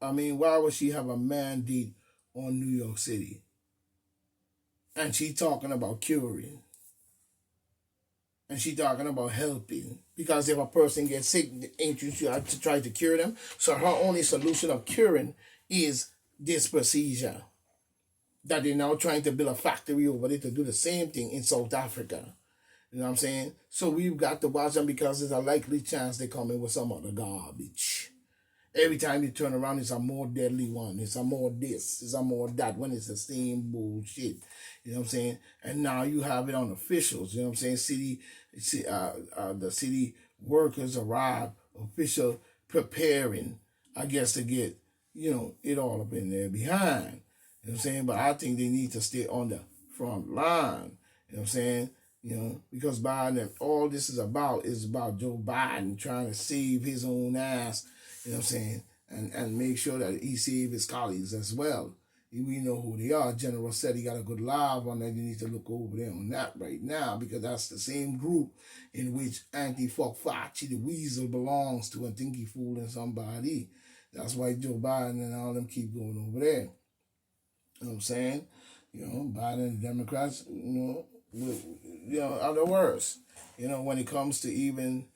I mean, why would she have a mandate on New York City? And she talking about curing. And she talking about helping. Because if a person gets sick, ain't you have to try to cure them? So her only solution of curing is this procedure. That they're now trying to build a factory over there to do the same thing in South Africa. You know what I'm saying? So we've got to watch them because there's a likely chance they come in with some other garbage. Every time you turn around, it's a more deadly one. It's a more this. It's a more that. When it's the same bullshit. You know what I'm saying? And now you have it on officials. You know what I'm saying? The city workers arrive, official preparing, I guess, to get, it all up in there behind. You know what I'm saying? But I think they need to stay on the front line. You know what I'm saying? Because Biden, all this is about Joe Biden trying to save his own ass, you know what I'm saying, and make sure that he save his colleagues as well. We know who they are. General said he got a good live on that. You need to look over there on that right now because that's the same group in which Anti-Fuck Fauci, the weasel, belongs to and think he fooling somebody. That's why Joe Biden and all them keep going over there. You know what I'm saying? Biden and the Democrats, are the worst. When it comes to even,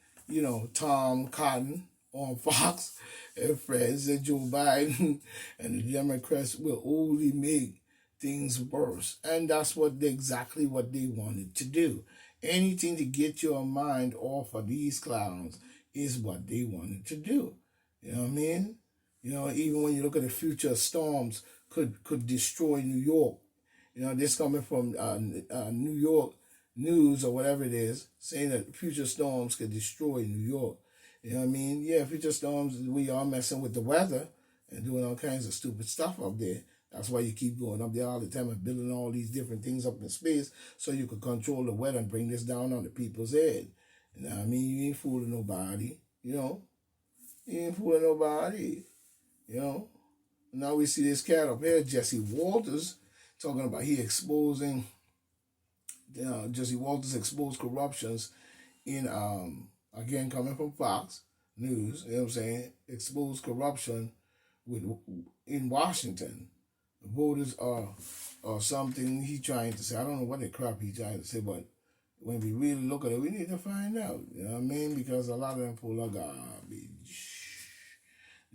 Tom Cotton on Fox and friends that Joe Biden and the Democrats will only make things worse. And that's exactly what they wanted to do. Anything to get your mind off of these clowns is what they wanted to do. You know what I mean? Even when you look at the future storms could destroy New York. This coming from New York News or whatever it is, saying that future storms could destroy New York. You know what I mean? Yeah, future storms, we are messing with the weather and doing all kinds of stupid stuff up there. That's why you keep going up there all the time and building all these different things up in space so you can control the weather and bring this down on the people's head. You know what I mean? You ain't fooling nobody. You ain't fooling nobody. Now we see this cat up here, Jesse Walters, talking about Jesse Walters exposed corruptions in, again, coming from Fox News, you know what I'm saying, exposed corruption in Washington. The voters are something he trying to say. I don't know what the crap he trying to say, but when we really look at it, we need to find out, you know what I mean, because a lot of them full of garbage,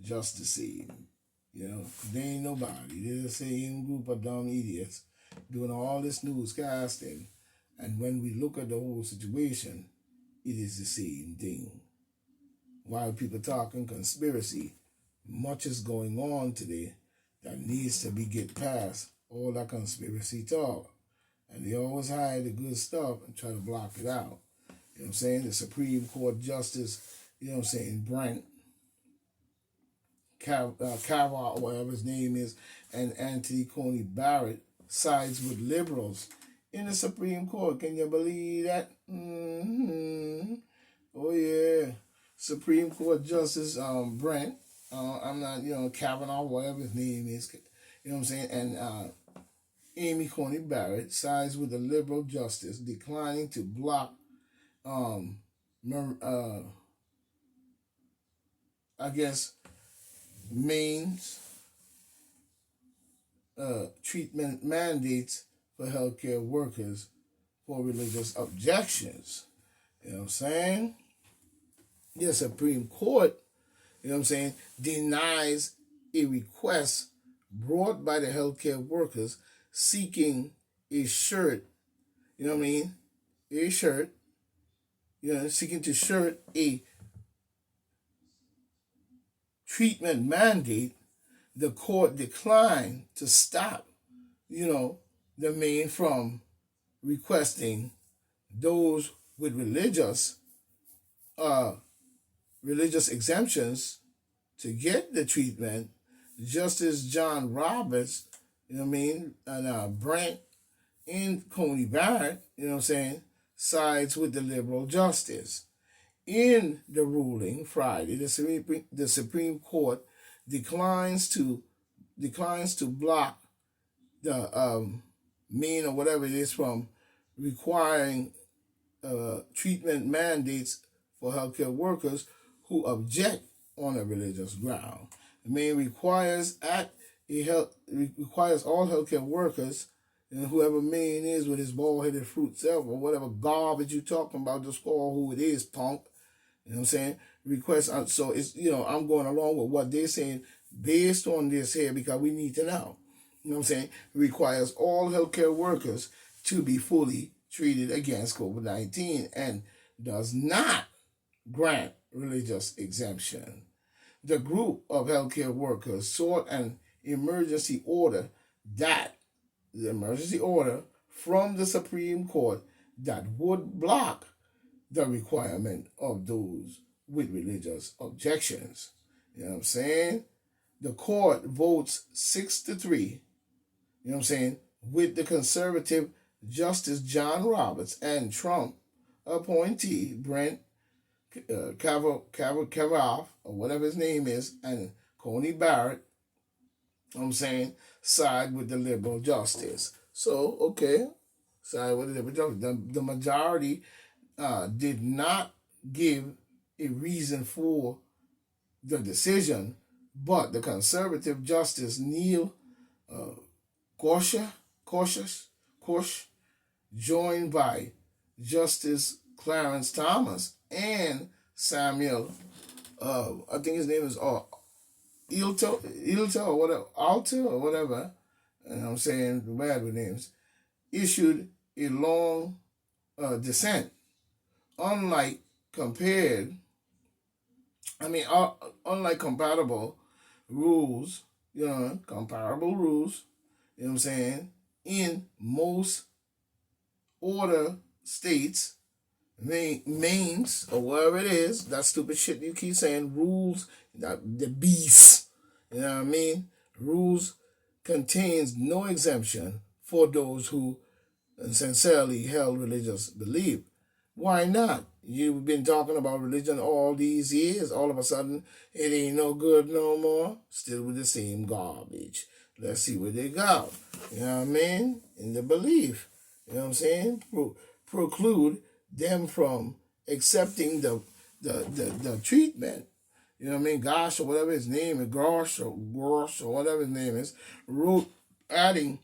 just the same. They ain't nobody. They're the same group of dumb idiots doing all this newscasting. And when we look at the whole situation, it is the same thing. While people talking conspiracy, much is going on today that needs to be get past all that conspiracy talk. And they always hide the good stuff and try to block it out. You know what I'm saying? The Supreme Court Justice, Brent Kavanaugh, or whatever his name is, and Anthony Coney Barrett sides with liberals in the Supreme Court. Can you believe that? Mm-hmm. Oh yeah, Supreme Court Justice Brent. I'm not, Kavanaugh, whatever his name is. You know what I'm saying? And Amy Coney Barrett sides with the liberal justice, declining to block I guess Maine's treatment mandates for healthcare workers for religious objections. You know what I'm saying? The Supreme Court, you know what I'm saying, denies a request brought by the healthcare workers seeking a shirt, you know what I mean? A shirt, seeking to shirt a treatment mandate. The court declined to stop, the Maine from requesting those with religious exemptions to get the treatment. Justice John Roberts, you know what I mean, and Brent and Coney Barrett, you know what I'm saying, sides with the liberal justice. In the ruling Friday, the Supreme Court declines to block the Maine or whatever it is from requiring treatment mandates for healthcare workers who object on a religious ground. requires requires all healthcare workers, and whoever Maine is with his bald-headed fruit self or whatever garbage you talking about, just call who it is, punk. You know what I'm saying? Request. So it's, I'm going along with what they're saying based on this here because we need to know. You know what I'm saying? Requires all healthcare workers to be fully treated against COVID-19 and does not grant religious exemption. The group of healthcare workers sought an emergency order from the Supreme Court that would block the requirement of those with religious objections. You know what I'm saying? The court votes 6-3, you know what I'm saying, with the conservative Justice John Roberts and Trump appointee Brent Kavanaugh, or whatever his name is, and Coney Barrett, you know what I'm saying, side with the liberal justice. So, okay, side with the liberal justice. The majority did not give a reason for the decision, but the conservative Justice Neil Gorsuch, joined by Justice Clarence Thomas and Samuel, I think his name is Ilta or whatever, Alta or whatever, and I'm saying bad with names, issued a long dissent. Unlike compatible rules, comparable rules, you know what I'm saying, in most order states, Maines, or wherever it is, that stupid shit you keep saying, rules, the beast, you know what I mean? Rules contains no exemption for those who sincerely held religious belief. Why not? You've been talking about religion all these years. All of a sudden, it ain't no good no more. Still with the same garbage. Let's see where they go. You know what I mean? In the belief. You know what I'm saying? Preclude them from accepting the treatment. You know what I mean? Gosh, or whatever his name is, Grosh or whatever his name is, wrote, adding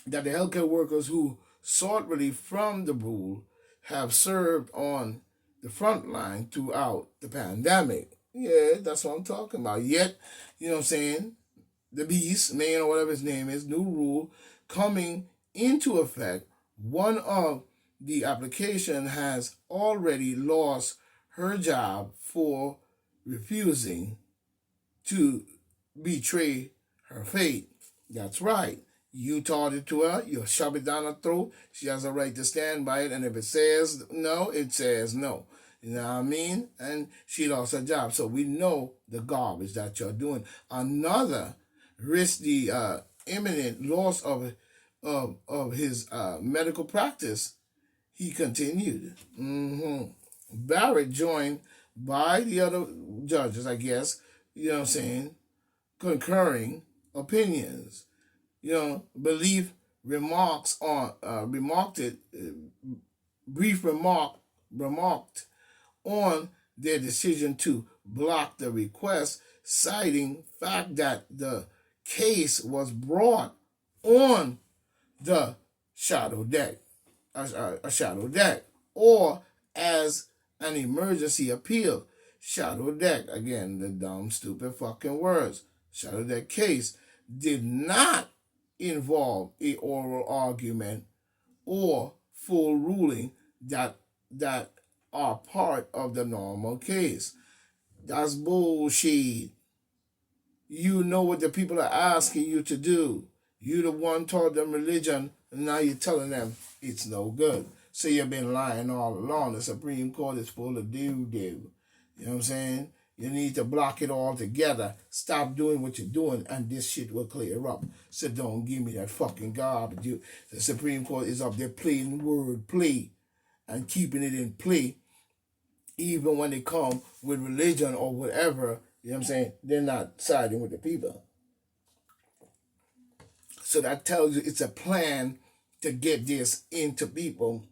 that the healthcare workers who sought relief from the rule have served on the front line throughout the pandemic. Yeah, that's what I'm talking about. Yet, you know what I'm saying, the beast, man, or whatever his name is, new rule coming into effect, one of the application has already lost her job for refusing to betray her faith. That's right. You taught it to her, you shove it down her throat, she has a right to stand by it, and if it says no, it says no. You know what I mean? And she lost her job. So we know the garbage that you're doing. Another risk the imminent loss of his medical practice. He continued. Barrett, joined by the other judges, I guess, you know what I'm saying, concurring opinions. Belief remarked on their decision to block the request, citing fact that the case was brought on the shadow deck, or as an emergency appeal. Shadow deck, again, the dumb, stupid fucking words. Shadow deck case did not involve a oral argument or full ruling that are part of the normal case. That's bullshit. You know what the people are asking you to do. You the one taught them religion, and now you're telling them it's no good. So you've been lying all along. The Supreme Court is full of doo-doo. You know what I'm saying? You need to block it all together. Stop doing what you're doing, and this shit will clear up. So don't give me that fucking garbage. The Supreme Court is up there playing word play and keeping it in play, even when they come with religion or whatever. You know what I'm saying? They're not siding with the people. So that tells you it's a plan to get this into people,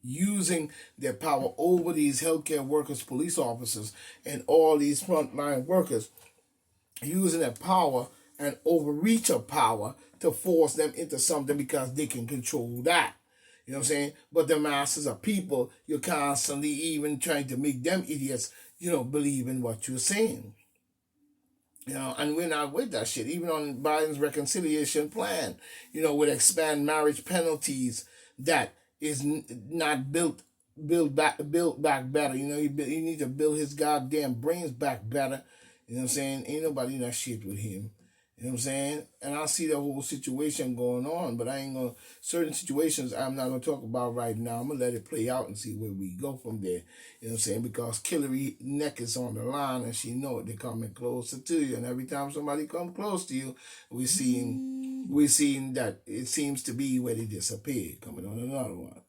using their power over these healthcare workers, police officers, and all these frontline workers using their power and overreach of power to force them into something because they can control that. You know what I'm saying? But the masses of people, you're constantly even trying to make them idiots, believe in what you're saying. And we're not with that shit. Even on Biden's reconciliation plan, with expand marriage penalties that is not built back better. He need to build his goddamn brains back better. You know what I'm saying? Ain't nobody in that shit with him. You know what I'm saying? And I see the whole situation going on, but I ain't gonna certain situations I'm not gonna talk about right now. I'm gonna let it play out and see where we go from there. You know what I'm saying? Because Hillary neck is on the line and she know it. They're coming closer to you. And every time somebody come close to you, we're seeing that it seems to be where they disappear. Coming on another one.